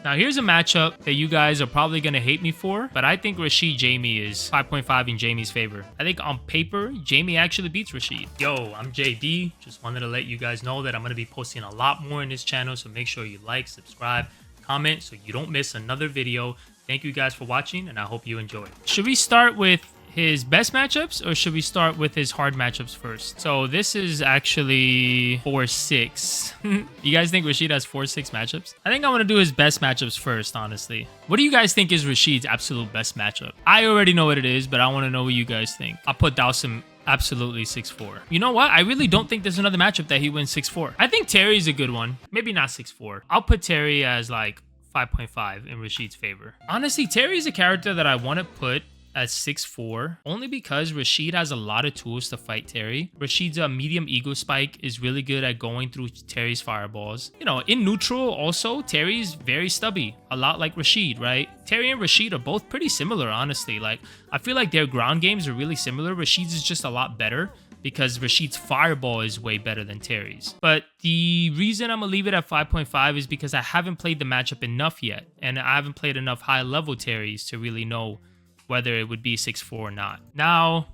Now, here's a matchup that you guys are probably going to hate me for, but I think Rashid Jamie is 5.5 in Jamie's favor. I think on paper, Jamie actually beats Rashid. Yo, I'm JD. Just wanted to let you guys know that I'm going to be posting a lot more in this channel, so make sure you like, subscribe, comment so you don't miss another video. Thank you guys for watching, and I hope you enjoy. Should we start with his best matchups, or should we start with his hard matchups first? So this is actually 4-6. You guys think Rashid has 4-6 matchups? I think I want to do his best matchups first, honestly. What do you guys think is Rashid's absolute best matchup? I already know what it is, but I want to know what you guys think. I'll put Dawson absolutely 6-4. You know what? I really don't think there's another matchup that he wins 6-4. I think Terry's a good one. Maybe not 6-4. I'll put Terry as like 5.5 in Rashid's favor. Honestly, Terry's a character that I want to put at 6-4, only because Rashid has a lot of tools to fight Terry. Rashid's medium ego spike is really good at going through Terry's fireballs. You know, in neutral also, Terry's very stubby, a lot like Rashid, right? Terry and Rashid are both pretty similar, honestly. Like, I feel like their ground games are really similar. Rashid's is just a lot better because Rashid's fireball is way better than Terry's. But the reason I'm gonna leave it at 5.5 is because I haven't played the matchup enough yet, and I haven't played enough high-level Terrys to really know whether it would be 6-4 or not. Now,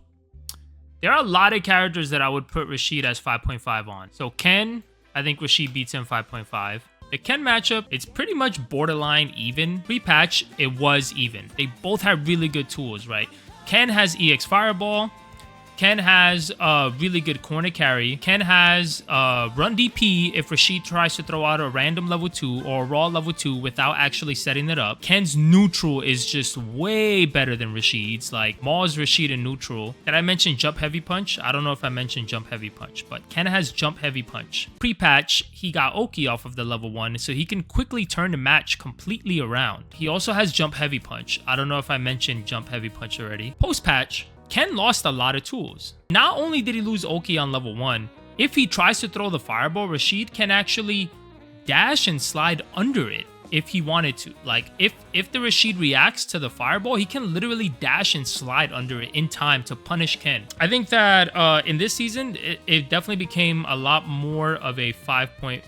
there are a lot of characters that I would put Rashid as 5.5 on. So Ken, I think Rashid beats him 5.5. The Ken matchup, it's pretty much borderline even. Pre-patch, it was even. They both have really good tools, right? Ken has EX Fireball. Ken has a really good corner carry. Ken has run DP if Rashid tries to throw out a random level 2 or a raw level 2 without actually setting it up. Ken's neutral is just way better than Rashid's. Like, Maul's Rashid in neutral. Did I mention jump heavy punch? I don't know if I mentioned jump heavy punch, but Ken has jump heavy punch. Pre-patch, he got Oki off of the level 1, so he can quickly turn the match completely around. He also has jump heavy punch. I don't know if I mentioned jump heavy punch already. Post-patch, Ken lost a lot of tools. Not only did he lose Oki on level 1, if he tries to throw the fireball, Rashid can actually dash and slide under it if he wanted to. Like, if the Rashid reacts to the fireball, he can literally dash and slide under it in time to punish Ken. I think that in this season, it definitely became a lot more of a 5.5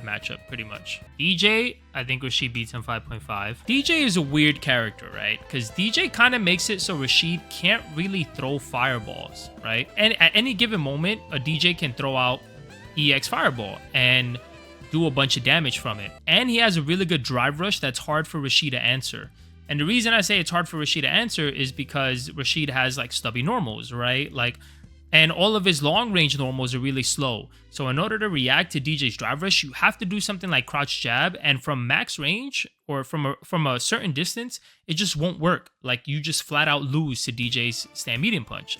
matchup, pretty much. Dee Jay, I think Rashid beats him 5.5. Dee Jay is a weird character, right? Because Dee Jay kind of makes it so Rashid can't really throw fireballs, right? And at any given moment, a Dee Jay can throw out EX Fireball and do a bunch of damage from it. And he has a really good drive rush that's hard for Rashid to answer. And the reason I say it's hard for Rashid to answer is because Rashid has like stubby normals, right? Like, and all of his long-range normals are really slow. So in order to react to Dee Jay's drive rush, you have to do something like crouch jab. And from max range or from a certain distance, it just won't work. Like, you just flat out lose to Dee Jay's stand medium punch.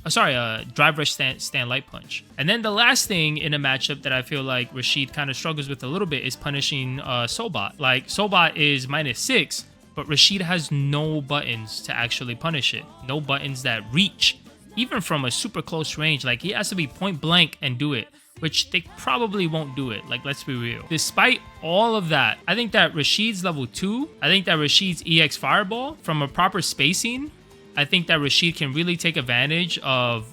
Drive rush stand light punch. And then the last thing in a matchup that I feel like Rashid kind of struggles with a little bit is punishing Sobot. Like, Sobot is -6, but Rashid has no buttons to actually punish it. No buttons that reach. Even from a super close range, like, he has to be point blank and do it, which they probably won't do it. Like, let's be real. Despite all of that, I think that Rashid's level 2, I think that Rashid's EX Fireball, from a proper spacing, I think that Rashid can really take advantage of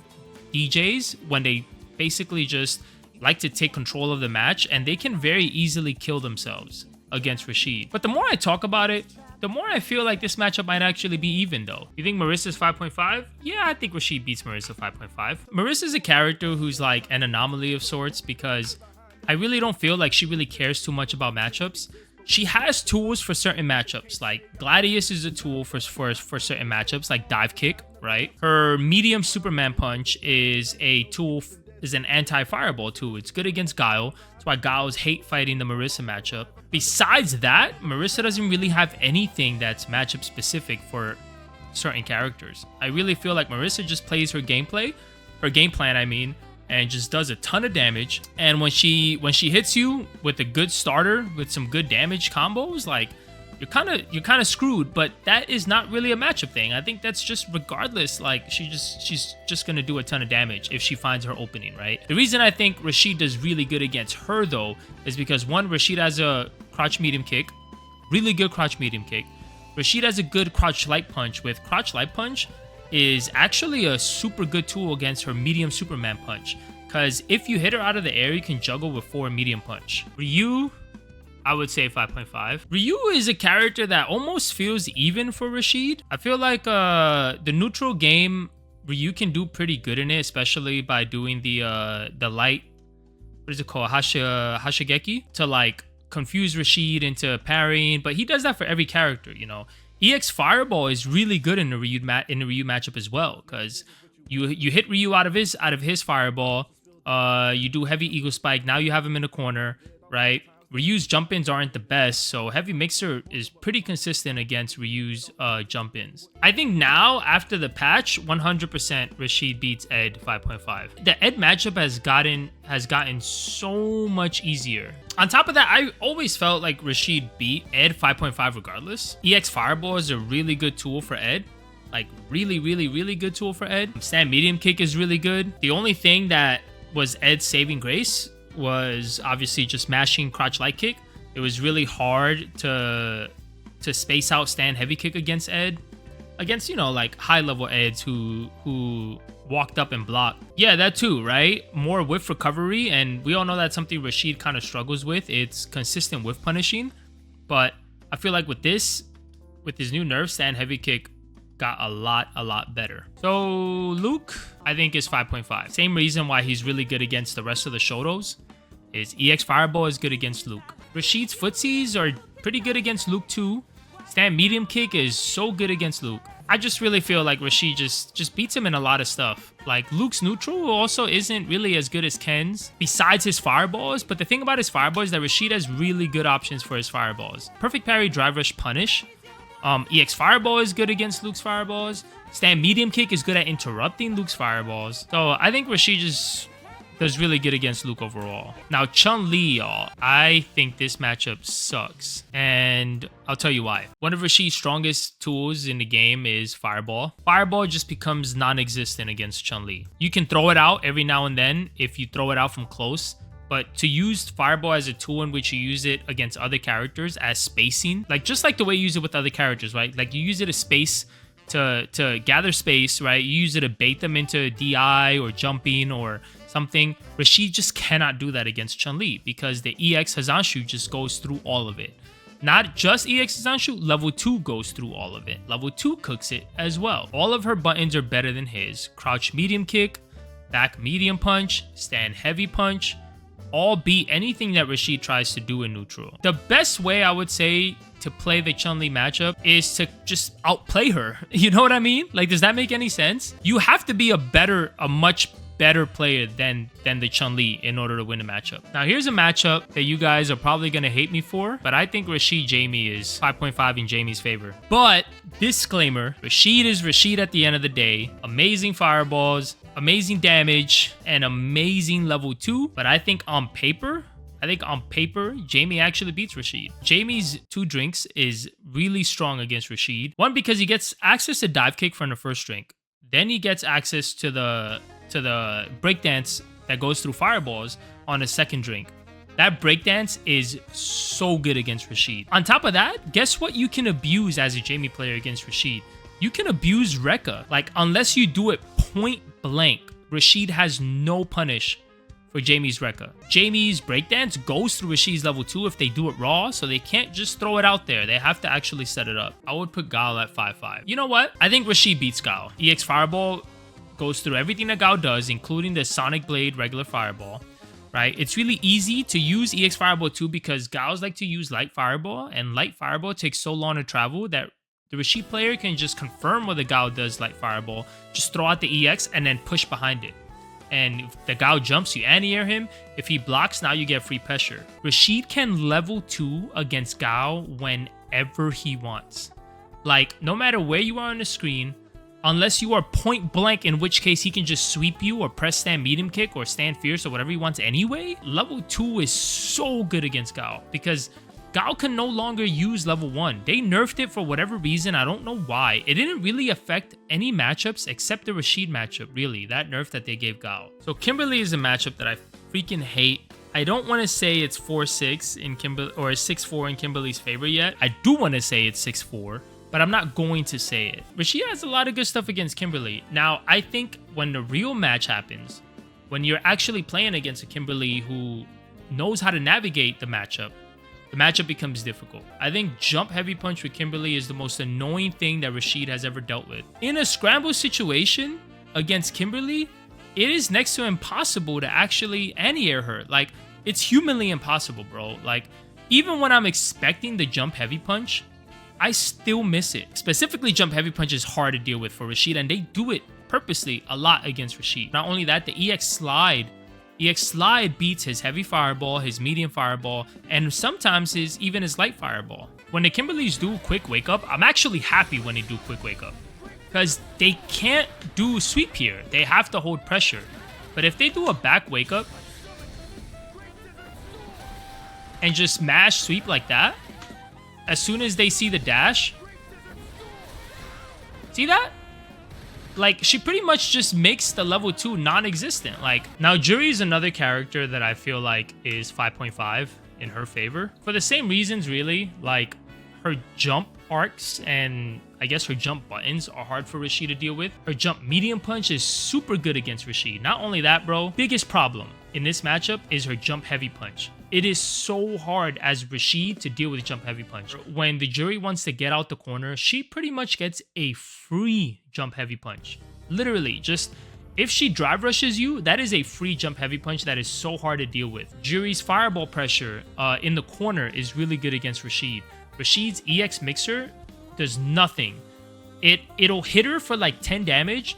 DJs when they basically just like to take control of the match, and they can very easily kill themselves against Rashid. But the more I talk about it, the more I feel like this matchup might actually be even, though. You think Marisa's 5.5? Yeah, I think Rashid beats Marisa 5.5. Marisa's a character who's like an anomaly of sorts because I really don't feel like she really cares too much about matchups. She has tools for certain matchups. Like, Gladius is a tool for certain matchups, like dive kick, right? Her medium Superman punch is a tool, is an anti-fireball tool. It's good against Guile. That's why Guiles hate fighting the Marisa matchup. Besides that, Marisa doesn't really have anything that's matchup specific for certain characters. I really feel like Marisa just plays her game plan, I mean, and just does a ton of damage. And when she hits you with a good starter with some good damage combos, like, you're kind of screwed. But that is not really a matchup thing. I think that's just regardless. Like, she's just gonna do a ton of damage if she finds her opening, right? The reason I think Rashid does really good against her, though, is because one, Rashid has a crouch medium kick, really good crouch medium kick. Rashid has a good crouch light punch. With crouch light punch is actually a super good tool against her medium Superman punch, because if you hit her out of the air, you can juggle with 4 medium punch. Ryu, I would say 5.5. Ryu is a character that almost feels even for Rashid. I feel like the neutral game, Ryu can do pretty good in it, especially by doing the light, what is it called, Hashigeki, to like confuse Rashid into parrying. But he does that for every character, you know. EX Fireball is really good in the Ryu matchup as well, because you hit Ryu out of his fireball, you do heavy eagle spike, now you have him in the corner, right? Ryu's jump-ins aren't the best, so Heavy Mixer is pretty consistent against Ryu's jump-ins. I think now, after the patch, 100% Rashid beats Ed 5.5. The Ed matchup has gotten so much easier. On top of that, I always felt like Rashid beat Ed 5.5 regardless. EX Fireball is a really good tool for Ed. Like, really good tool for Ed. Stand Medium Kick is really good. The only thing that was Ed's saving grace was obviously just mashing crouch light kick. It was really hard to space out stand heavy kick against Ed, against, you know, like high level Eds who walked up and blocked. Yeah, that too, right? More whiff recovery, and we all know that's something Rashid kind of struggles with. It's consistent whiff punishing, but I feel like with his new nerf, stand heavy kick got a lot better. So Luke, I think, is 5.5. Same reason why he's really good against the rest of the Shotos is EX Fireball is good against Luke. Rashid's footsies are pretty good against Luke too. Stand Medium Kick is so good against Luke. I just really feel like Rashid just beats him in a lot of stuff. Like, Luke's neutral also isn't really as good as Ken's, besides his fireballs. But the thing about his fireballs is that Rashid has really good options for his fireballs. Perfect Parry, Drive Rush, Punish. EX Fireball is good against Luke's fireballs. Stand Medium Kick is good at interrupting Luke's fireballs. So I think Rashid just does really good against Luke overall. Now, Chun-Li, y'all. I think this matchup sucks. And I'll tell you why. One of Rashid's strongest tools in the game is Fireball. Fireball just becomes non-existent against Chun-Li. You can throw it out every now and then if you throw it out from close. But to use Fireball as a tool in which you use it against other characters as spacing, like just like the way you use it with other characters, right? Like you use it as space to gather space, right? You use it to bait them into DI or jumping or something. Rashid just cannot do that against Chun-Li because the EX Hazanshu just goes through all of it. Not just EX Hazanshu, level 2 goes through all of it. Level 2 cooks it as well. All of her buttons are better than his. Crouch medium kick, back medium punch, stand heavy punch, all beat anything that Rashid tries to do in neutral. The best way I would say to play the Chun-Li matchup is to just outplay her. You know what I mean? Like, does that make any sense? You have to be a much better player than the Chun-Li in order to win a matchup. Now, here's a matchup that you guys are probably going to hate me for, but I think Rashid Jamie is 5.5 in Jamie's favor. But disclaimer, Rashid is Rashid at the end of the day. Amazing fireballs, amazing damage, and amazing level 2. But I think on paper, Jamie actually beats Rashid. Jamie's 2 drinks is really strong against Rashid. One, because he gets access to dive kick from the first drink. Then he gets access to the breakdance that goes through fireballs on a second drink. That breakdance is so good against Rashid. On top of that, guess what you can abuse as a Jamie player against Rashid? You can abuse Rekka. Like, unless you do it point blank, Rashid has no punish for Jamie's Rekka. Jamie's breakdance goes through Rashid's level 2 if they do it raw, so they can't just throw it out there. They have to actually set it up. I would put Guile at 5.5. You know what? I think Rashid beats Guile. EX Fireball goes through everything that Guile does, including the Sonic Blade regular Fireball, right? It's really easy to use EX Fireball too because Guiles like to use Light Fireball, and Light Fireball takes so long to travel that the Rashid player can just confirm whether Guile does Light Fireball, just throw out the EX and then push behind it. And if the Guile jumps, you anti-air him. If he blocks, now you get free pressure. Rashid can level 2 against Guile whenever he wants. Like, no matter where you are on the screen, unless you are point blank, in which case he can just sweep you or press stand medium kick or stand fierce or whatever he wants anyway. Level 2 is so good against Guile because Guile can no longer use level 1. They nerfed it for whatever reason. I don't know why. It didn't really affect any matchups except the Rashid matchup, really. That nerf that they gave Guile. So Kimberly is a matchup that I freaking hate. I don't want to say it's 4-6 in Kimberly or 6-4 in Kimberly's favor yet. I do want to say it's 6-4. But I'm not going to say it. Rashid has a lot of good stuff against Kimberly. Now, I think when the real match happens, when you're actually playing against a Kimberly who knows how to navigate the matchup, the matchup becomes difficult. I think jump heavy punch with Kimberly is the most annoying thing that Rashid has ever dealt with. In a scramble situation against Kimberly, it is next to impossible to actually anti-air her. Like, it's humanly impossible, bro. Like, even when I'm expecting the jump heavy punch, I still miss it. Specifically, jump heavy punch is hard to deal with for Rashid, and they do it purposely a lot against Rashid. Not only that, the EX slide beats his heavy fireball, his medium fireball, and sometimes even his light fireball. When the Kimberlys do quick wake up, I'm actually happy when they do quick wake up, because they can't do sweep here. They have to hold pressure. But if they do a back wake up and just mash sweep like that, as soon as they see the dash, see that? Like, she pretty much just makes the level 2 non-existent. Like, now Juri is another character that I feel like is 5.5 in her favor. For the same reasons, really. Like, her jump arcs and I guess her jump buttons are hard for Rashid to deal with. Her jump medium punch is super good against Rashid. Not only that, bro, biggest problem in this matchup is her jump heavy punch. It is so hard as Rashid to deal with jump heavy punch. When the Juri wants to get out the corner, she pretty much gets a free jump heavy punch. Literally, just if she drive rushes you, that is a free jump heavy punch that is so hard to deal with. Juri's fireball pressure in the corner is really good against Rashid. Rashid's EX mixer does nothing. It'll hit her for like 10 damage,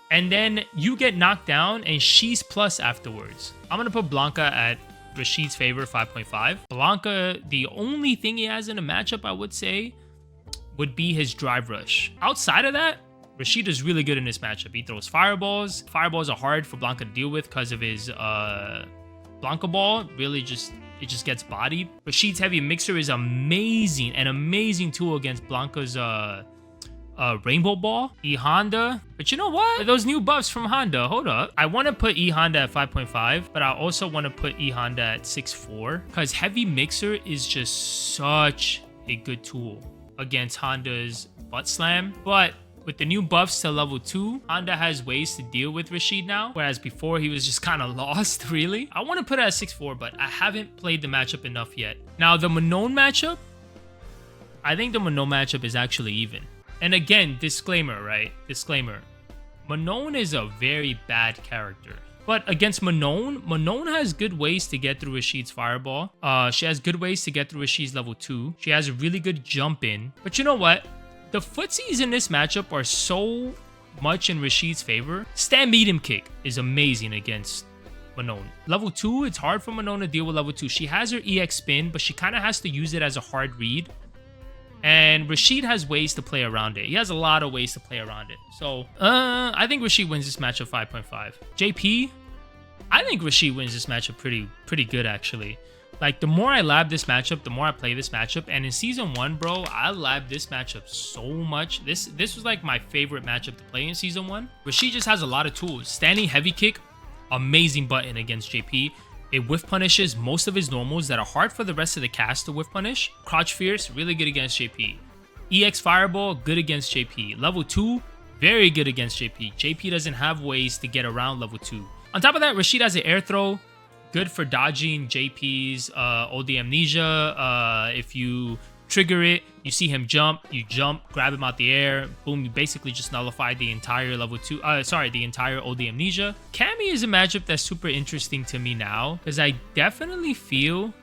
and then you get knocked down and she's plus afterwards. I'm gonna put Blanca at Rashid's favor, 5.5. Blanca, the only thing he has in a matchup, I would say, would be his drive rush. Outside of that, Rashid is really good in this matchup. He throws fireballs. Fireballs are hard for Blanca to deal with because of his Blanca ball. Really it just gets bodied. Rashid's heavy mixer is amazing, an amazing tool against Blanca's Rainbow Ball. E-Honda. But you know what? Those new buffs from Honda. Hold up. I want to put E-Honda at 5.5, but I also want to put E-Honda at 6.4 because heavy mixer is just such a good tool against Honda's butt slam. But with the new buffs to level 2, Honda has ways to deal with Rashid now, whereas before he was just kind of lost, really. I want to put it at 6.4, but I haven't played the matchup enough yet. Now, the Manon matchup, I think the Manon matchup is actually even. And again, disclaimer, right? Disclaimer. Manon is a very bad character. But against Manon, Manon has good ways to get through Rashid's fireball. She has good ways to get through Rashid's level 2. She has a really good jump in. But you know what? The footsies in this matchup are so much in Rashid's favor. Stand medium kick is amazing against Manon. Level 2, it's hard for Manon to deal with level 2. She has her EX spin, but she kind of has to use it as a hard read. And Rashid has ways to play around it. He has a lot of ways to play around it. So, I think Rashid wins this matchup 5.5. JP, I think Rashid wins this matchup pretty good, actually. Like, the more I lab this matchup, the more I play this matchup. And in Season 1, bro, I labbed this matchup so much. This was, like, my favorite matchup to play in Season 1. Rashid just has a lot of tools. Standing heavy kick, amazing button against JP. It whiff punishes most of his normals that are hard for the rest of the cast to whiff punish. Crouch Fierce, really good against JP. EX Fireball, good against JP. Level 2, very good against JP. JP doesn't have ways to get around level 2. On top of that, Rashid has an air throw. Good for dodging JP's OD Amnesia. If you trigger it, you see him jump, you jump, grab him out the air, boom, you basically just nullified the entire level 2, the entire OD Amnesia. Cammy is a matchup that's super interesting to me now, because I definitely feel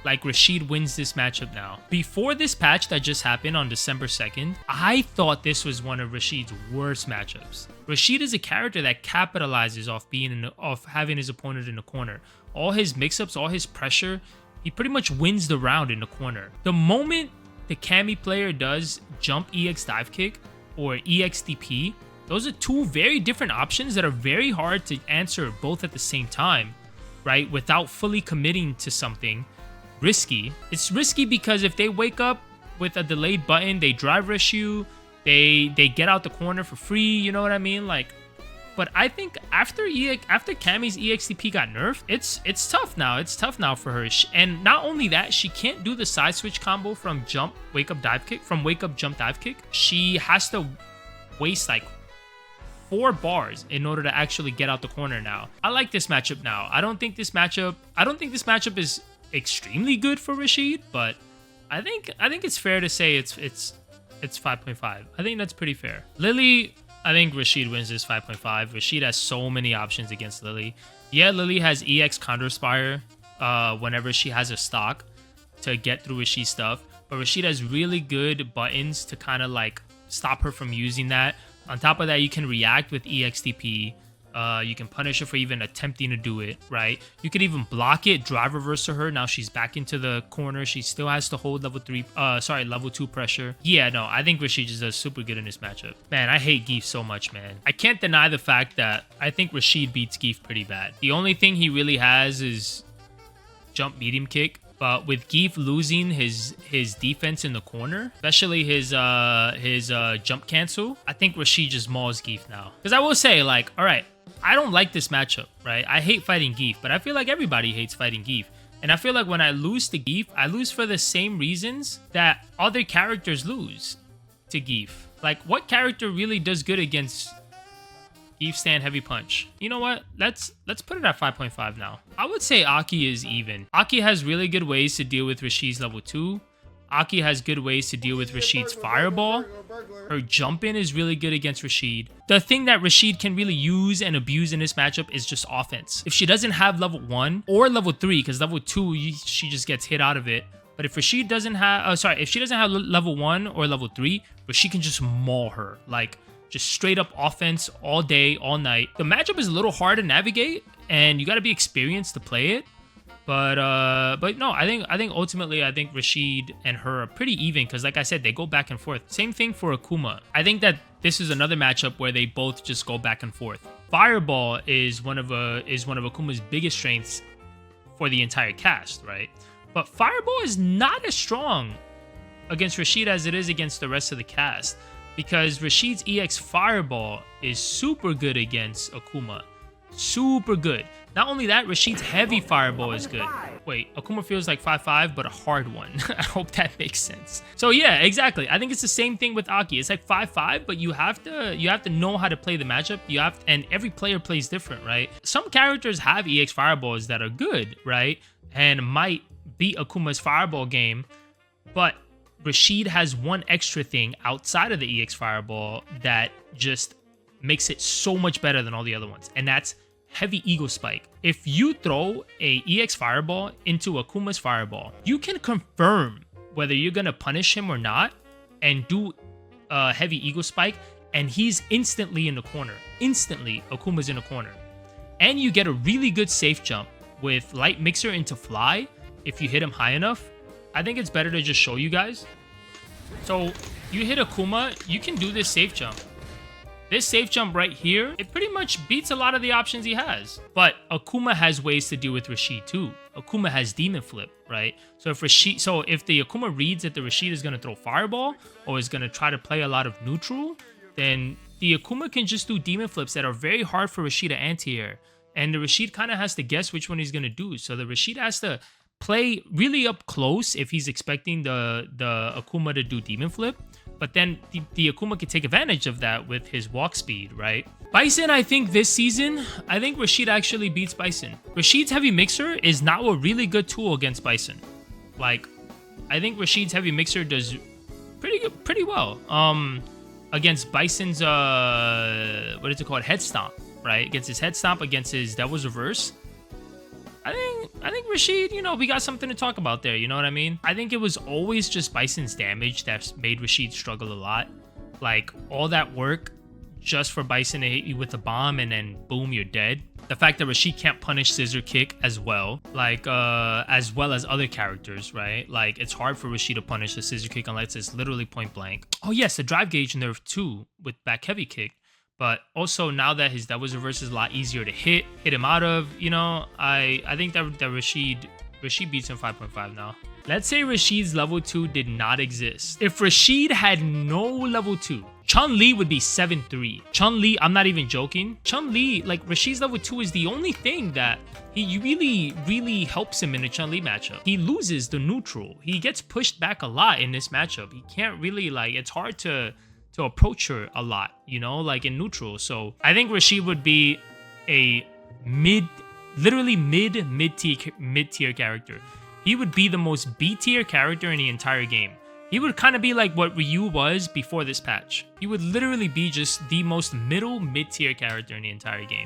like Rashid wins this matchup now. Before this patch that just happened on December 2nd, I thought this was one of Rashid's worst matchups. Rashid is a character that capitalizes off having his opponent in the corner. All his mix-ups, all his pressure, he pretty much wins the round in the corner. The moment the Cammy player does jump EX dive kick or EX DP, those are two very different options that are very hard to answer both at the same time, right? Without fully committing to something risky. It's risky because if they wake up with a delayed button, they drive rush you, they get out the corner for free, you know what I mean? Like, but I think after Cammy's EXDP got nerfed, it's tough now. It's tough now for her. And not only that, she can't do the side switch combo from jump, wake up, dive kick, from wake up, jump, dive kick. She has to waste like 4 bars in order to actually get out the corner now. I like this matchup now. I don't think this matchup extremely good for Rashid, but I think it's fair to say it's 5.5. I think that's pretty fair. Lily, I think Rashid wins this 5.5. Rashid has so many options against Lily. Yeah, Lily has EX Counterspire whenever she has a stock to get through Rashid's stuff, but Rashid has really good buttons to kind of like stop her from using that. On top of that, you can react with EXTP. You can punish her for even attempting to do it, right? You could even block it, drive reverse to her. Now she's back into the corner. She still has to hold level 2 pressure. Yeah, no, I think Rashid just does super good in this matchup. Man, I hate Guile so much, man. I can't deny the fact that I think Rashid beats Guile pretty bad. The only thing he really has is jump medium kick. But with Guile losing his defense in the corner, especially his jump cancel, I think Rashid just mauls Guile now. Because I will say, like, all right, I don't like this matchup, right? I hate fighting Guile, but I feel like everybody hates fighting Guile. And I feel like when I lose to Guile, I lose for the same reasons that other characters lose to Guile. Like, what character really does good against Guile stand heavy punch? You know what? Let's put it at 5.5 now. I would say Aki is even. Aki has really good ways to deal with Rashid's level 2. Aki has good ways to deal with Rashid's fireball. Her jump in is really good against Rashid. The thing that Rashid can really use and abuse in this matchup is just offense. If she doesn't have level 1 or level 3, because level 2, she just gets hit out of it. But if Rashid doesn't have, if she doesn't have level 1 or level 3, Rashid can just maul her. Like, just straight up offense all day, all night. The matchup is a little hard to navigate, and you got to be experienced to play it. But no, I think ultimately, I think Rashid and her are pretty even because, like I said, they go back and forth. Same thing for Akuma. I think that this is another matchup where they both just go back and forth. Fireball is one of Akuma's biggest strengths for the entire cast, right? But Fireball is not as strong against Rashid as it is against the rest of the cast, because Rashid's EX Fireball is super good against Akuma. Super good. Not only that, Rashid's heavy Fireball is good. Wait, Akuma feels like 5.5, but a hard one. I hope that makes sense. So yeah, exactly. I think it's the same thing with Aki. It's like 5.5, but you have to know how to play the matchup. And every player plays different, right? Some characters have EX Fireballs that are good, right? And might beat Akuma's Fireball game, but Rashid has one extra thing outside of the EX Fireball that just makes it so much better than all the other ones, and that's heavy Ego Spike. If you throw a EX Fireball into Akuma's Fireball, you can confirm whether you're gonna punish him or not and do a heavy Ego Spike, and he's instantly in the corner. Instantly, Akuma's in the corner. And you get a really good safe jump with Light Mixer into Fly if you hit him high enough. I think it's better to just show you guys. So you hit Akuma, you can do this safe jump. This safe jump right here, it pretty much beats a lot of the options he has. But Akuma has ways to deal with Rashid too. Akuma has Demon Flip, right? So if the Akuma reads that the Rashid is going to throw Fireball or is going to try to play a lot of neutral, then the Akuma can just do Demon Flips that are very hard for Rashid to anti-air. And the Rashid kind of has to guess which one he's going to do. So the Rashid has to play really up close if he's expecting the Akuma to do Demon Flip. But then the Akuma can take advantage of that with his walk speed, right? Bison, I think this season, I think Rashid actually beats Bison. Rashid's Heavy Mixer is now a really good tool against Bison. Like, I think Rashid's Heavy Mixer does pretty well. Against Bison's what is it called? Head Stomp, right? Against his Head Stomp, against his Devil's Reverse. I think Rashid, we got something to talk about there, you know what I mean? I think it was always just Bison's damage that made Rashid struggle a lot. Like, all that work just for Bison to hit you with a bomb and then boom, you're dead. The fact that Rashid can't punish Scissor Kick as well, like, as well as other characters, right? Like, it's hard for Rashid to punish a Scissor Kick unless it's literally point blank. Oh yes, the drive gauge nerf too with back heavy kick. But also, now that his Devil's Reverse is a lot easier to hit him out of, I think that Rashid beats him 5.5 now. Let's say Rashid's level 2 did not exist. If Rashid had no level 2, Chun-Li would be 7-3. Chun-Li, I'm not even joking. Chun-Li, like, Rashid's level 2 is the only thing that he really helps him in a Chun-Li matchup. He loses the neutral. He gets pushed back a lot in this matchup. He can't really, like, it's hard to approach her a lot, like in neutral. So I think Rashid would be a mid-tier character. he would be the most B tier character in the entire game. He would kind of be like what Ryu was before this patch. He would literally be just the most mid-tier character in the entire game.